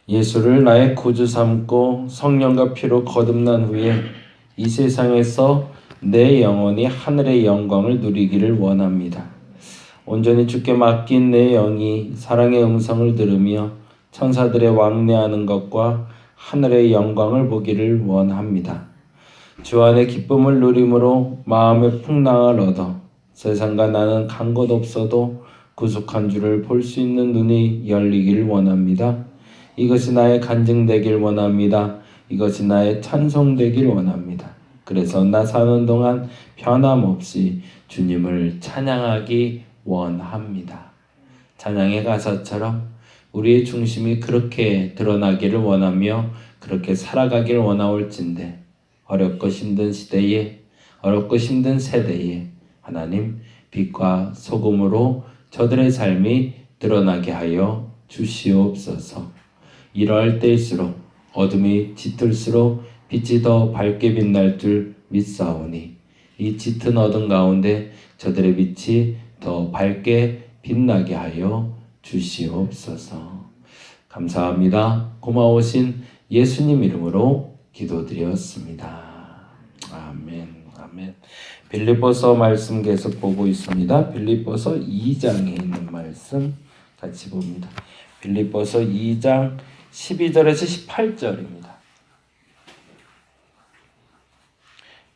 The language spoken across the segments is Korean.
예수를 나의 구주 삼고 성령과 피로 거듭난 후에 이 세상에서 내 영혼이 하늘의 영광을 누리기를 원합니다. 온전히 주께 맡긴 내 영이 사랑의 음성을 들으며 천사들의 왕래하는 것과 하늘의 영광을 보기를 원합니다. 주 안의 기쁨을 누림으로 마음의 풍랑을 얻어 세상과 나는 간 곳 없어도 구속한 주를 볼 수 있는 눈이 열리기를 원합니다. 이것이 나의 간증되길 원합니다. 이것이 나의 찬송되길 원합니다. 그래서 나 사는 동안 변함없이 주님을 찬양하기 원합니다. 찬양의 가사처럼 우리의 중심이 그렇게 드러나기를 원하며 그렇게 살아가기를 원하올진데 어렵고 힘든 시대에 어렵고 힘든 세대에 하나님 빛과 소금으로 저들의 삶이 드러나게 하여 주시옵소서. 이러할 때일수록 어둠이 짙을수록 빛이 더 밝게 빛날 줄 믿사오니 이 짙은 어둠 가운데 저들의 빛이 더 밝게 빛나게 하여 주시옵소서. 감사합니다. 고마우신 예수님 이름으로 기도드렸습니다. 아멘. 아멘. 빌립보서 말씀 계속 보고 있습니다. 빌립보서 2장에 있는 말씀 같이 봅니다. 빌립보서 2장 12절에서 18절입니다.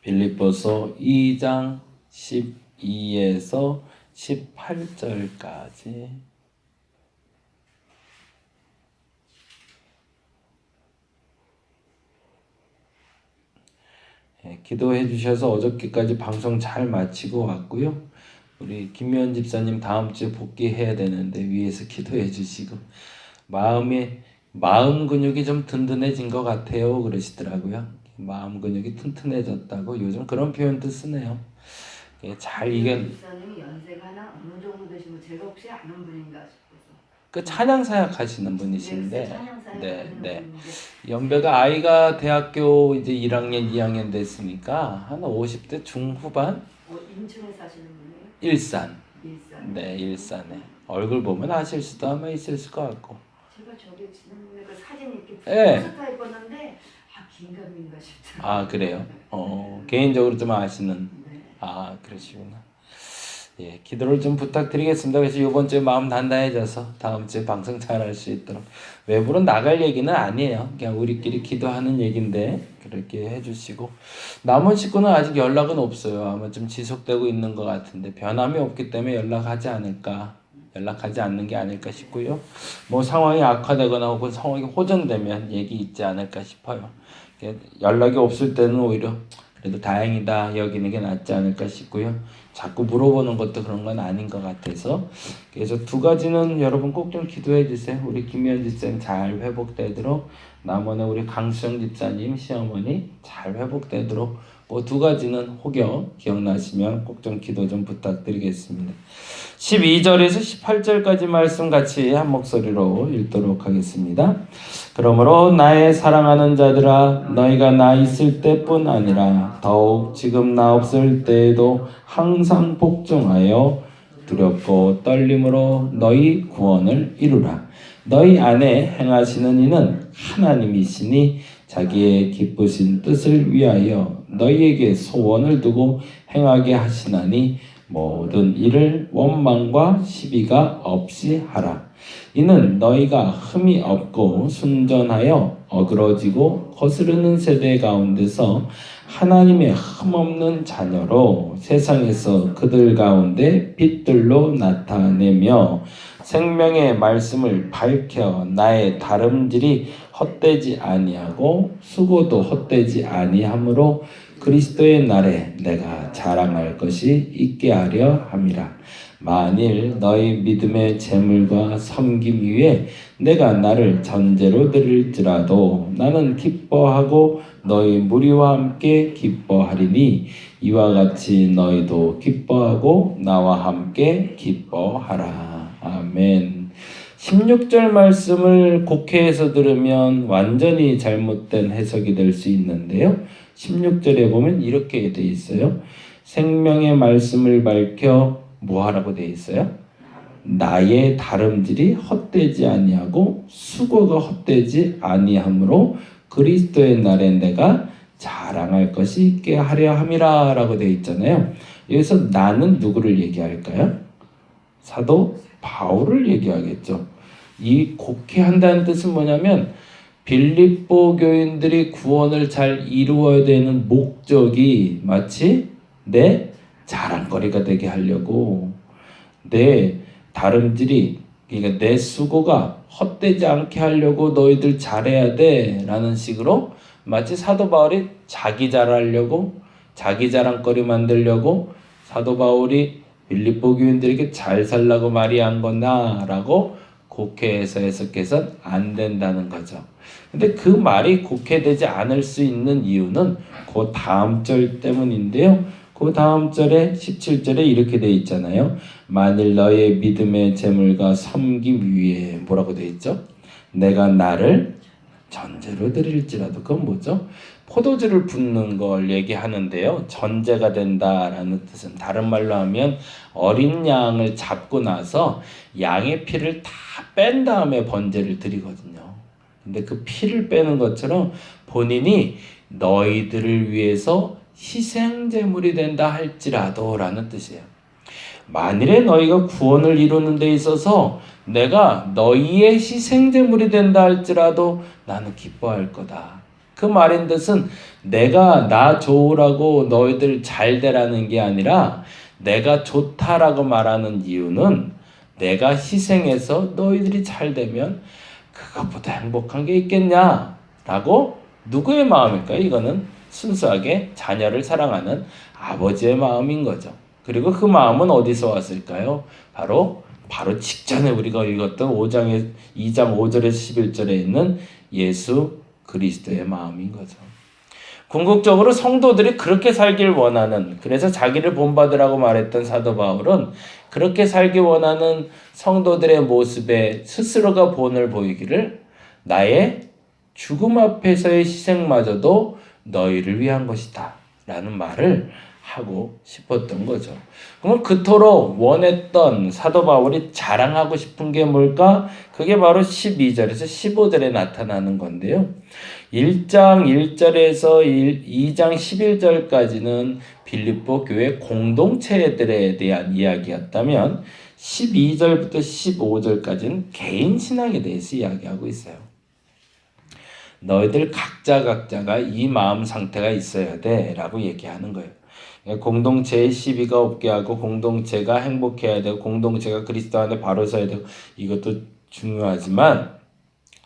빌립보서 2장 12에서 18절까지 기도해 주셔서 어저께까지 방송 잘 마치고 왔고요. 우리 김미연 집사님 다음 주에 복귀해야 되는데 위에서 기도해 주시고 마음 근육이 좀 든든해진 것 같아요 그러시더라고요. 마음 근육이 튼튼해졌다고 요즘 그런 표현도 쓰네요. 잘 이겨. 집사님이 연세가 어느 정도 되시면 제가 혹시 아는 분인가 싶어서. 그 찬양 사역 하시는 분이신데, 찬양 사역 네. 연배가 아이가 대학교 이제 1학년, 2학년 됐으니까 한 50대 중후반. 인천에 사시는 분이에요? 일산. 일산. 네, 일산에. 얼굴 보면 아실 수도 아마 있을 것 같고. 제가 저기 지난번에 그 사진 이렇게 네. 입었는데 긴가민가 싶다. 아 그래요? 개인적으로 좀 아시는. 네. 아 그러시구나. 예, 기도를 좀 부탁드리겠습니다. 그래서 이번 주에 마음 단단해져서 다음 주에 방송 잘할 수 있도록. 외부로 나갈 얘기는 아니에요. 그냥 우리끼리 기도하는 얘기인데 그렇게 해주시고 남은 식구는 아직 연락은 없어요. 아마 좀 지속되고 있는 것 같은데 변함이 없기 때문에 연락하지 않는 게 아닐까 싶고요. 뭐 상황이 악화되거나 혹은 상황이 호전되면 얘기 있지 않을까 싶어요. 연락이 없을 때는 오히려 그래도 다행이다 여기는 게 낫지 않을까 싶고요. 자꾸 물어보는 것도 그런 건 아닌 것 같아서 그래서 두 가지는 여러분 꼭 좀 기도해 주세요. 우리 김미연 집사님 잘 회복되도록 남원의 우리 강수영 집사님 시어머니 잘 회복되도록 그 두 가지는 혹여 기억나시면 꼭 좀 기도 좀 부탁드리겠습니다. 12절에서 18절까지 말씀 같이 한 목소리로 읽도록 하겠습니다. 그러므로 나의 사랑하는 자들아 너희가 나 있을 때뿐 아니라 더욱 지금 나 없을 때에도 항상 복종하여 두렵고 떨림으로 너희 구원을 이루라. 너희 안에 행하시는 이는 하나님이시니 자기의 기쁘신 뜻을 위하여 너희에게 소원을 두고 행하게 하시나니 모든 일을 원망과 시비가 없이 하라. 이는 너희가 흠이 없고 순전하여 어그러지고 거스르는 세대 가운데서 하나님의 흠없는 자녀로 세상에서 그들 가운데 빛들로 나타내며 생명의 말씀을 밝혀 나의 다름질이 헛되지 아니하고 수고도 헛되지 아니하므로 그리스도의 날에 내가 자랑할 것이 있게 하려 함이라. 만일 너희 믿음의 재물과 섬김 위에 내가 나를 전제로 드릴지라도 나는 기뻐하고 너희 무리와 함께 기뻐하리니 이와 같이 너희도 기뻐하고 나와 함께 기뻐하라. 아멘. 16절 말씀을 곡해해서 들으면 완전히 잘못된 해석이 될 수 있는데요. 16절에 보면 이렇게 돼 있어요. 생명의 말씀을 밝혀 뭐 하라고 돼 있어요? 나의 다름질이 헛되지 아니하고 수고가 헛되지 아니하므로 그리스도의 날에 내가 자랑할 것이 있게 하려 함이라 라고 되어 있잖아요. 여기서 나는 누구를 얘기할까요? 사도 바울을 얘기하겠죠. 이 곡해한다는 뜻은 뭐냐면 빌립보 교인들이 구원을 잘 이루어야 되는 목적이 마치 내 자랑거리가 되게 하려고, 내 다름질이, 그러니까 내 수고가 헛되지 않게 하려고 너희들 잘해야 돼 라는 식으로 마치 사도 바울이 자기 자랑하려고, 자기 자랑거리 만들려고 사도 바울이 빌립보 교인들에게 잘 살라고 말이 한 거나 라고 곡해해서 해석해서는 안 된다는 거죠. 근데 그 말이 곡해되지 않을 수 있는 이유는 그 다음 절 때문인데요. 그 다음 절에 17절에 이렇게 돼 있잖아요. 만일 너의 믿음의 재물과 섬김 위에 뭐라고 돼 있죠? 내가 나를 전제로 드릴지라도. 그건 뭐죠? 포도주를 붓는 걸 얘기하는데요. 전제가 된다라는 뜻은 다른 말로 하면 어린 양을 잡고 나서 양의 피를 다 뺀 다음에 번제를 드리거든요. 근데 그 피를 빼는 것처럼 본인이 너희들을 위해서 희생제물이 된다 할지라도 라는 뜻이에요. 만일에 너희가 구원을 이루는 데 있어서 내가 너희의 희생제물이 된다 할지라도 나는 기뻐할 거다. 그 말인 뜻은 내가 나 좋으라고 너희들 잘 되라는 게 아니라 내가 좋다라고 말하는 이유는 내가 희생해서 너희들이 잘 되면 그것보다 행복한 게 있겠냐라고. 누구의 마음일까요? 이거는 순수하게 자녀를 사랑하는 아버지의 마음인 거죠. 그리고 그 마음은 어디서 왔을까요? 바로 직전에 우리가 읽었던 2장 5절에서 11절에 있는 예수 그리스도의 마음인 거죠. 궁극적으로 성도들이 그렇게 살길 원하는, 그래서 자기를 본받으라고 말했던 사도 바울은 그렇게 살기 원하는 성도들의 모습에 스스로가 본을 보이기를 나의 죽음 앞에서의 희생마저도 너희를 위한 것이다 라는 말을 하고 싶었던 거죠. 그럼 그토록 원했던 사도 바울이 자랑하고 싶은 게 뭘까? 그게 바로 12절에서 15절에 나타나는 건데요. 1장 1절에서 2장 11절까지는 빌립보 교회 공동체들에 대한 이야기였다면 12절부터 15절까지는 개인 신앙에 대해서 이야기하고 있어요. 너희들 각자가 이 마음 상태가 있어야 돼 라고 얘기하는 거예요. 공동체의 시비가 없게 하고, 공동체가 행복해야 되고, 공동체가 그리스도 안에 바로 서야 되고, 이것도 중요하지만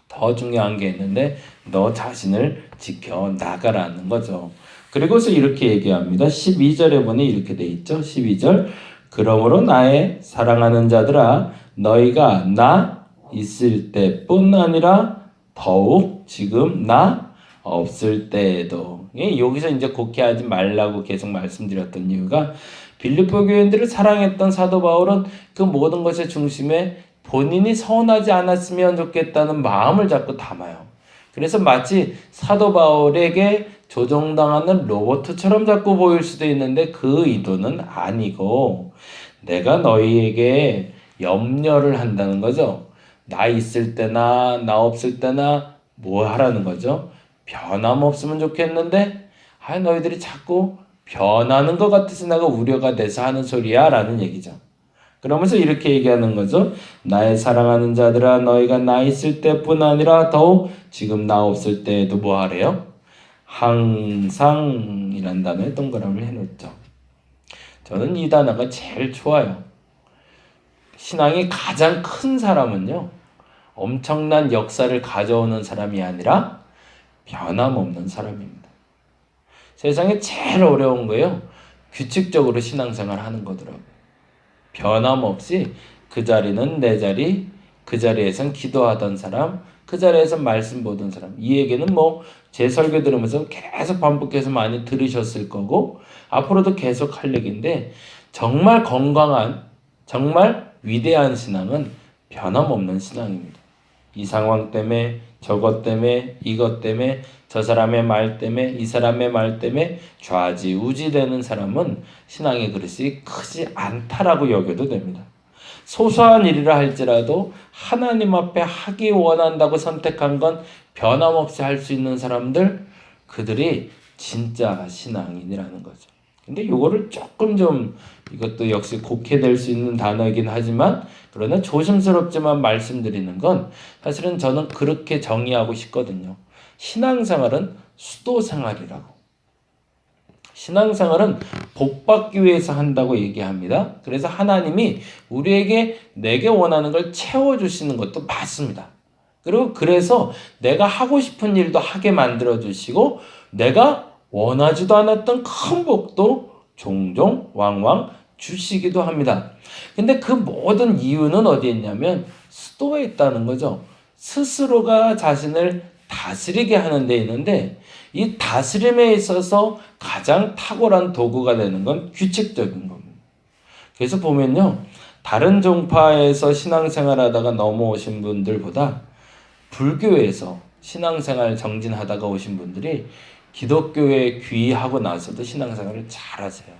더 중요한 게 있는데 너 자신을 지켜 나가라는 거죠. 그리고서 이렇게 얘기합니다. 12절에 보니 이렇게 돼 있죠. 12절, 그러므로 나의 사랑하는 자들아 너희가 나 있을 때뿐 아니라 더욱 지금 나 없을 때에도. 여기서 이제 곡해하지 말라고 계속 말씀드렸던 이유가 빌립보 교인들을 사랑했던 사도 바울은 그 모든 것의 중심에 본인이 서운하지 않았으면 좋겠다는 마음을 자꾸 담아요. 그래서 마치 사도 바울에게 조종당하는 로봇처럼 자꾸 보일 수도 있는데 그 의도는 아니고 내가 너희에게 염려를 한다는 거죠. 나 있을 때나 나 없을 때나 뭐 하라는 거죠? 변함없으면 좋겠는데 너희들이 자꾸 변하는 것 같아서 내가 우려가 돼서 하는 소리야 라는 얘기죠. 그러면서 이렇게 얘기하는 거죠. 나의 사랑하는 자들아 너희가 나 있을 때뿐 아니라 더욱 지금 나 없을 때에도 뭐 하래요? 항상이란 단어에 동그라미를 해놓죠. 저는 이 단어가 제일 좋아요. 신앙이 가장 큰 사람은요, 엄청난 역사를 가져오는 사람이 아니라 변함없는 사람입니다. 세상에 제일 어려운 거예요. 규칙적으로 신앙생활 하는 거더라고요. 변함없이 그 자리는 내 자리, 그 자리에선 기도하던 사람, 그 자리에서 말씀 보던 사람. 이 얘기는 뭐 제 설교 들으면서 계속 반복해서 많이 들으셨을 거고 앞으로도 계속 할 얘기인데, 정말 건강한, 정말 위대한 신앙은 변함없는 신앙입니다. 이 상황 때문에, 저것 때문에, 이것 때문에, 저 사람의 말 때문에, 이 사람의 말 때문에 좌지우지되는 사람은 신앙의 그릇이 크지 않다라고 여겨도 됩니다. 소소한 일이라 할지라도 하나님 앞에 하기 원한다고 선택한 건 변함없이 할 수 있는 사람들, 그들이 진짜 신앙인이라는 거죠. 근데 요거를 조금 좀, 이것도 역시 곡해될 수 있는 단어이긴 하지만, 그러나 조심스럽지만 말씀드리는 건 사실은 저는 그렇게 정의하고 싶거든요. 신앙생활은 수도생활이라고. 신앙생활은 복받기 위해서 한다고 얘기합니다. 그래서 하나님이 우리에게 내게 원하는 걸 채워주시는 것도 맞습니다. 그리고 그래서 내가 하고 싶은 일도 하게 만들어주시고 내가 원하지도 않았던 큰 복도 종종 왕왕 주시기도 합니다. 근데 그 모든 이유는 어디에 있냐면 수도에 있다는 거죠. 스스로가 자신을 다스리게 하는 데 있는데 이 다스림에 있어서 가장 탁월한 도구가 되는 건 규칙적인 겁니다. 그래서 보면요, 다른 종파에서 신앙생활 하다가 넘어오신 분들보다 불교에서 신앙생활 정진하다가 오신 분들이 기독교에 귀의하고 나서도 신앙생활을 잘하세요.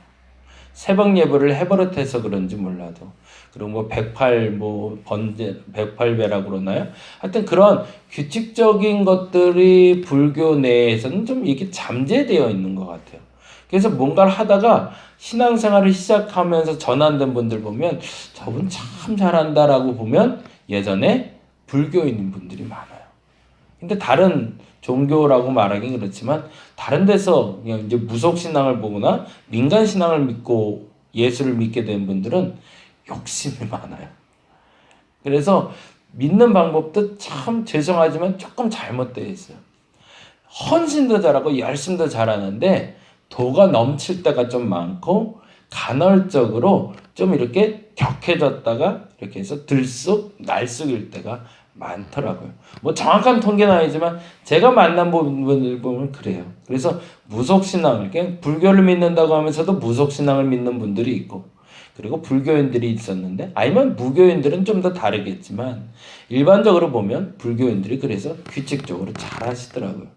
새벽 예배를 해버릇해서 그런지 몰라도, 그리고 뭐 108배라고 그러나요? 하여튼 그런 규칙적인 것들이 불교 내에서는 좀 이게 잠재되어 있는 것 같아요. 그래서 뭔가를 하다가 신앙생활을 시작하면서 전환된 분들 보면 저분 참 잘한다라고 보면 예전에 불교인인 분들이 많아요. 근데 다른 종교라고 말하긴 그렇지만 다른 데서 그냥 이제 무속신앙을 보거나 민간신앙을 믿고 예수를 믿게 된 분들은 욕심이 많아요. 그래서 믿는 방법도 참 죄송하지만 조금 잘못되어 있어요. 헌신도 잘하고 열심도 잘하는데 도가 넘칠 때가 좀 많고 간헐적으로 좀 이렇게 격해졌다가 이렇게 해서 들쑥 날쑥일 때가 많더라고요. 뭐 정확한 통계는 아니지만 제가 만난 분들 보면 그래요. 그래서 무속신앙을, 그냥 불교를 믿는다고 하면서도 무속신앙을 믿는 분들이 있고, 그리고 불교인들이 있었는데, 아니면 무교인들은 좀 더 다르겠지만 일반적으로 보면 불교인들이 그래서 규칙적으로 잘 하시더라고요.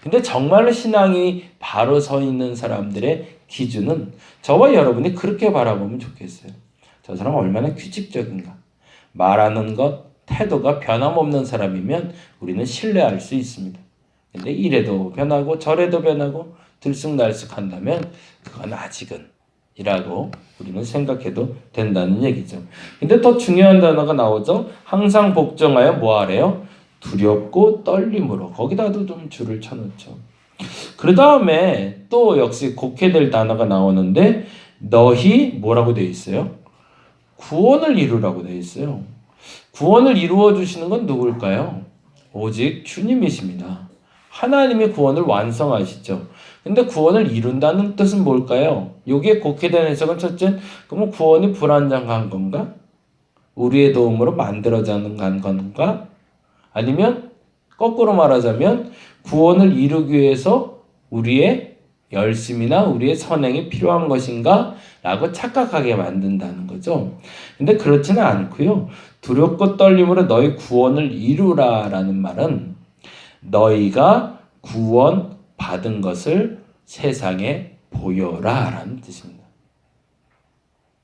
근데 정말로 신앙이 바로 서 있는 사람들의 기준은 저와 여러분이 그렇게 바라보면 좋겠어요. 저 사람 얼마나 규칙적인가. 말하는 것, 태도가 변함없는 사람이면 우리는 신뢰할 수 있습니다. 근데 이래도 변하고 저래도 변하고 들쑥날쑥한다면 그건 아직은 이라고 우리는 생각해도 된다는 얘기죠. 근데 더 중요한 단어가 나오죠. 항상 복종하여 뭐하래요? 두렵고 떨림으로. 거기다도 좀 줄을 쳐놓죠. 그 다음에 또 역시 곡해될 단어가 나오는데 너희 뭐라고 되어 있어요? 구원을 이루라고 되어 있어요. 구원을 이루어 주시는 건 누굴까요? 오직 주님이십니다. 하나님이 구원을 완성하시죠. 근데 구원을 이룬다는 뜻은 뭘까요? 여기에 곡해된 해석은 첫째, 그러면 구원이 불완전한 건가? 우리의 도움으로 만들어지는 건가? 아니면 거꾸로 말하자면 구원을 이루기 위해서 우리의 열심이나 우리의 선행이 필요한 것인가? 라고 착각하게 만든다는 거죠. 근데 그렇지는 않고요. 두렵고 떨림으로 너희 구원을 이루라 라는 말은 너희가 구원 받은 것을 세상에 보여라 라는 뜻입니다.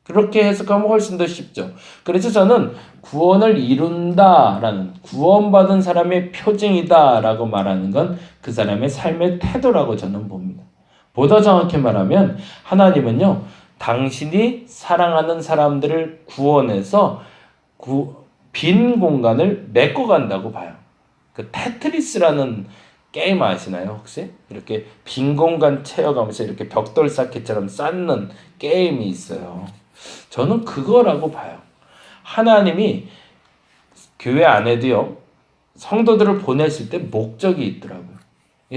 그렇게 해석하면 훨씬 더 쉽죠. 그래서 저는 구원을 이룬다라는, 구원받은 사람의 표징이다라고 말하는 건 그 사람의 삶의 태도라고 저는 봅니다. 보다 정확히 말하면 하나님은요, 당신이 사랑하는 사람들을 구원해서 빈 공간을 메꿔간다고 봐요. 그 테트리스라는 게임 아시나요 혹시? 이렇게 빈 공간 채워가면서 이렇게 벽돌 쌓기처럼 쌓는 게임이 있어요. 저는 그거라고 봐요. 하나님이 교회 안에도요, 성도들을 보내실 때 목적이 있더라고요.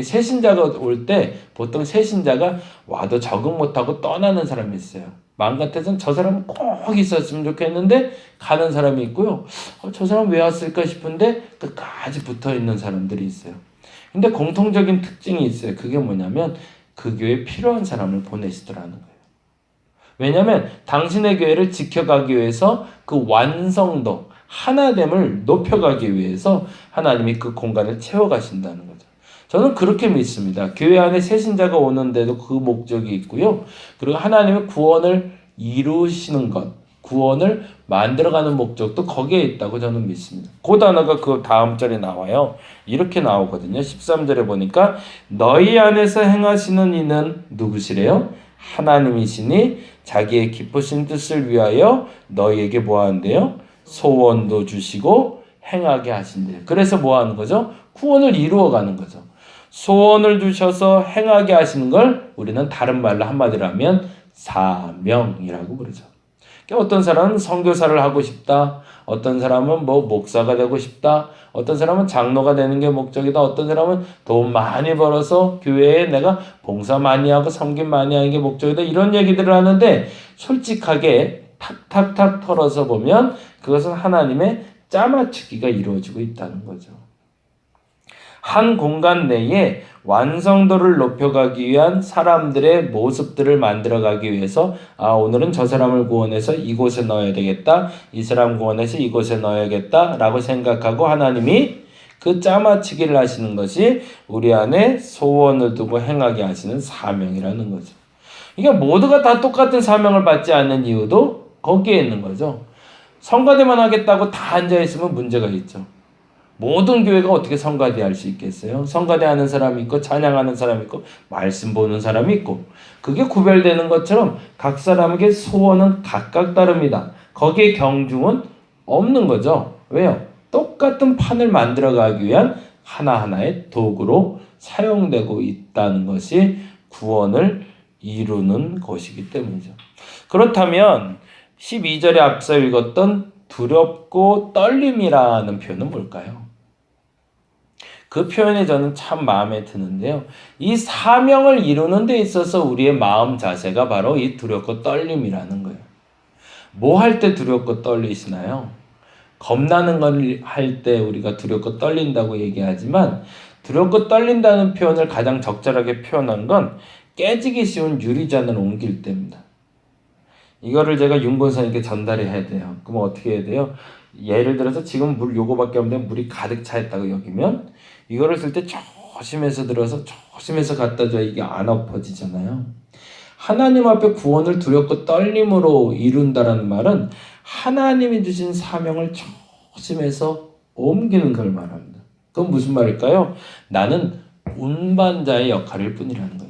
새신자가 올 때 보통 새신자가 와도 적응 못하고 떠나는 사람이 있어요. 마음 같아서는 저 사람은 꼭 있었으면 좋겠는데 가는 사람이 있고요. 저 사람 왜 왔을까 싶은데 끝까지 붙어있는 사람들이 있어요. 근데 공통적인 특징이 있어요. 그게 뭐냐면 그 교회에 필요한 사람을 보내시더라는 거예요. 왜냐하면 당신의 교회를 지켜가기 위해서 그 완성도, 하나됨을 높여가기 위해서 하나님이 그 공간을 채워가신다는 거죠. 저는 그렇게 믿습니다. 교회 안에 새신자가 오는데도 그 목적이 있고요. 그리고 하나님의 구원을 이루시는 것, 구원을 만들어가는 목적도 거기에 있다고 저는 믿습니다. 그 단어가 그 다음 절에 나와요. 이렇게 나오거든요. 13절에 보니까 너희 안에서 행하시는 이는 누구시래요? 하나님이시니 자기의 기쁘신 뜻을 위하여 너희에게 뭐 하는데요? 소원도 주시고 행하게 하신대요. 그래서 뭐 하는 거죠? 구원을 이루어가는 거죠. 소원을 주셔서 행하게 하시는 걸 우리는 다른 말로 한마디로 하면 사명이라고 그러죠. 어떤 사람은 선교사를 하고 싶다. 어떤 사람은 뭐 목사가 되고 싶다. 어떤 사람은 장로가 되는 게 목적이다. 어떤 사람은 돈 많이 벌어서 교회에 내가 봉사 많이 하고 섬김 많이 하는 게 목적이다. 이런 얘기들을 하는데 솔직하게 탁탁탁 털어서 보면 그것은 하나님의 짜맞추기가 이루어지고 있다는 거죠. 한 공간 내에 완성도를 높여가기 위한 사람들의 모습들을 만들어가기 위해서 오늘은 저 사람을 구원해서 이곳에 넣어야 되겠다. 이 사람 구원해서 이곳에 넣어야겠다 라고 생각하고 하나님이 그 짜맞추기를 하시는 것이 우리 안에 소원을 두고 행하게 하시는 사명이라는 거죠. 이게 모두가 다 똑같은 사명을 받지 않는 이유도 거기에 있는 거죠. 성가대만 하겠다고 다 앉아있으면 문제가 있죠. 모든 교회가 어떻게 성가대 할 수 있겠어요? 성가대 하는 사람이 있고 찬양하는 사람이 있고 말씀 보는 사람이 있고 그게 구별되는 것처럼 각 사람에게 소원은 각각 다릅니다. 거기에 경중은 없는 거죠. 왜요? 똑같은 판을 만들어가기 위한 하나하나의 도구로 사용되고 있다는 것이 구원을 이루는 것이기 때문이죠. 그렇다면 12절에 앞서 읽었던 두렵고 떨림이라는 표현은 뭘까요? 그 표현이 저는 참 마음에 드는데요. 이 사명을 이루는 데 있어서 우리의 마음 자세가 바로 이 두렵고 떨림이라는 거예요. 뭐 할 때 두렵고 떨리시나요? 겁나는 걸 할 때 우리가 두렵고 떨린다고 얘기하지만 두렵고 떨린다는 표현을 가장 적절하게 표현한 건 깨지기 쉬운 유리잔을 옮길 때입니다. 이거를 제가 윤권사님께 전달해야 돼요. 그럼 어떻게 해야 돼요? 예를 들어서 지금 물 요거밖에 없는데 물이 가득 차 있다고 여기면 이거를 쓸 때 조심해서 들어서 조심해서 갖다 줘야 이게 안 엎어지잖아요. 하나님 앞에 구원을 두렵고 떨림으로 이룬다라는 말은 하나님이 주신 사명을 조심해서 옮기는 걸 말합니다. 그건 무슨 말일까요? 나는 운반자의 역할일 뿐이라는 거예요.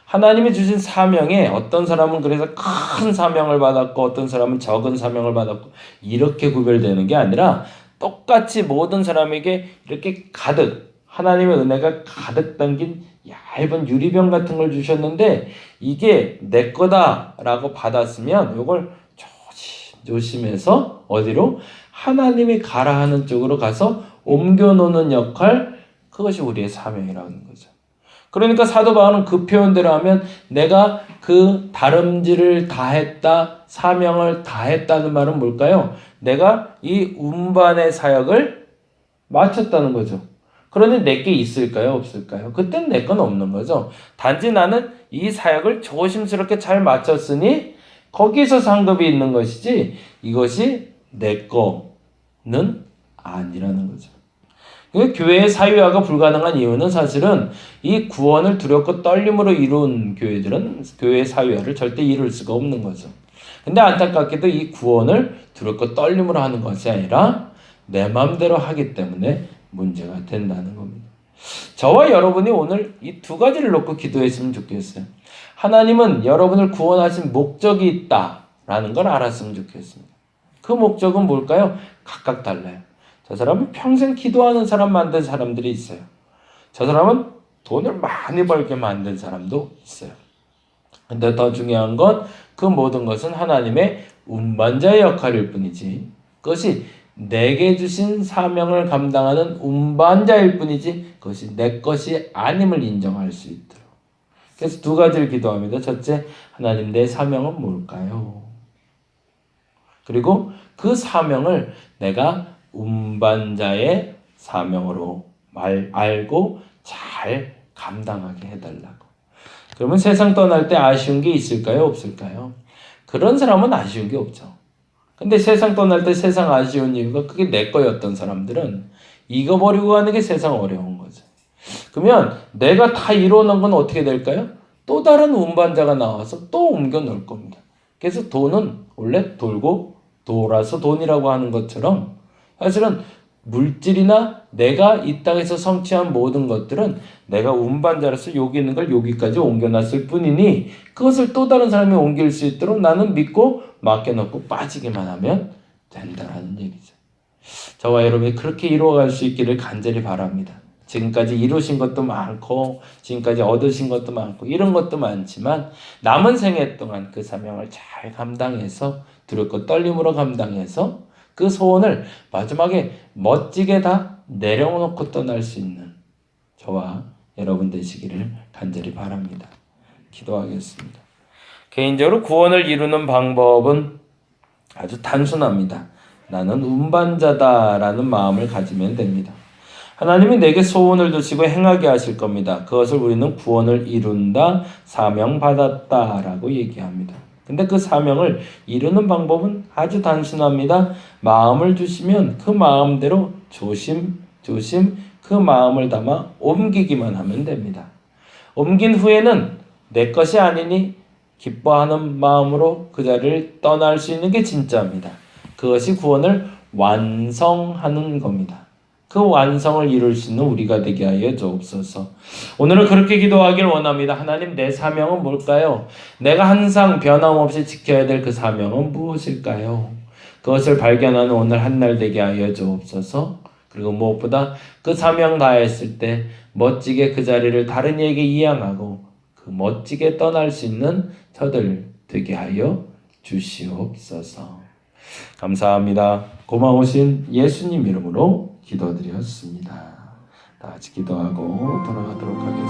하나님이 주신 사명에 어떤 사람은 그래서 큰 사명을 받았고 어떤 사람은 적은 사명을 받았고 이렇게 구별되는 게 아니라 똑같이 모든 사람에게 이렇게 가득 하나님의 은혜가 가득 담긴 얇은 유리병 같은 걸 주셨는데 이게 내 거다라고 받았으면 이걸 조심해서 어디로? 하나님이 가라 하는 쪽으로 가서 옮겨놓는 역할, 그것이 우리의 사명이라는 거죠. 그러니까 사도 바울은 그 표현대로 하면 내가 그 다름질을 다했다, 사명을 다했다는 말은 뭘까요? 내가 이 운반의 사역을 마쳤다는 거죠. 그러니 내게 있을까요? 없을까요? 그땐 내 건 없는 거죠. 단지 나는 이 사역을 조심스럽게 잘 마쳤으니 거기서 상급이 있는 것이지 이것이 내 거는 아니라는 거죠. 교회의 사유화가 불가능한 이유는 사실은 이 구원을 두렵고 떨림으로 이룬 교회들은 교회의 사유화를 절대 이룰 수가 없는 거죠. 근데 안타깝게도 이 구원을 두렵고 떨림으로 하는 것이 아니라 내 마음대로 하기 때문에 문제가 된다는 겁니다. 저와 여러분이 오늘 이 두 가지를 놓고 기도했으면 좋겠어요. 하나님은 여러분을 구원하신 목적이 있다라는 걸 알았으면 좋겠습니다. 그 목적은 뭘까요? 각각 달라요. 저 사람은 평생 기도하는 사람 만든 사람들이 있어요. 저 사람은 돈을 많이 벌게 만든 사람도 있어요. 근데 더 중요한 건 그 모든 것은 하나님의 운반자의 역할일 뿐이지 그것이 내게 주신 사명을 감당하는 운반자일 뿐이지 그것이 내 것이 아님을 인정할 수 있도록. 그래서 두 가지를 기도합니다. 첫째, 하나님 내 사명은 뭘까요? 그리고 그 사명을 내가 운반자의 사명으로 알고 잘 감당하게 해달라고. 그러면 세상 떠날 때 아쉬운 게 있을까요? 없을까요? 그런 사람은 아쉬운 게 없죠. 근데 세상 떠날 때 세상 아쉬운 이유가 그게 내 거였던 사람들은 이거 버리고 가는 게 세상 어려운 거죠. 그러면 내가 다 이뤄놓은 건 어떻게 될까요? 또 다른 운반자가 나와서 또 옮겨 놓을 겁니다. 그래서 돈은 원래 돌고 돌아서 돈이라고 하는 것처럼 사실은 물질이나 내가 이 땅에서 성취한 모든 것들은 내가 운반자로서 여기 있는 걸 여기까지 옮겨놨을 뿐이니 그것을 또 다른 사람이 옮길 수 있도록 나는 믿고 맡겨놓고 빠지기만 하면 된다라는 얘기죠. 저와 여러분이 그렇게 이루어갈 수 있기를 간절히 바랍니다. 지금까지 이루신 것도 많고 지금까지 얻으신 것도 많고 이런 것도 많지만 남은 생애 동안 그 사명을 잘 감당해서 두렵고 떨림으로 감당해서 그 소원을 마지막에 멋지게 다 내려놓고 떠날 수 있는 저와 여러분 되시기를 간절히 바랍니다. 기도하겠습니다. 개인적으로 구원을 이루는 방법은 아주 단순합니다. 나는 운반자다라는 마음을 가지면 됩니다. 하나님이 내게 소원을 주시고 행하게 하실 겁니다. 그것을 우리는 구원을 이룬다, 사명받았다라고 얘기합니다. 근데 그 사명을 이루는 방법은 아주 단순합니다. 마음을 주시면 그 마음대로 조심 그 마음을 담아 옮기기만 하면 됩니다. 옮긴 후에는 내 것이 아니니 기뻐하는 마음으로 그 자리를 떠날 수 있는 게 진짜입니다. 그것이 구원을 완성하는 겁니다. 그 완성을 이룰 수 있는 우리가 되게 하여 주옵소서. 오늘은 그렇게 기도하길 원합니다. 하나님, 내 사명은 뭘까요? 내가 항상 변함없이 지켜야 될 그 사명은 무엇일까요? 그것을 발견하는 오늘 한날 되게 하여 주옵소서. 그리고 무엇보다 그 사명 다했을 때 멋지게 그 자리를 다른 이에게 이양하고 그 멋지게 떠날 수 있는 저들 되게 하여 주시옵소서. 감사합니다. 고마우신 예수님 이름으로 기도드렸습니다. 다 같이 기도하고 돌아가도록 하겠습니다.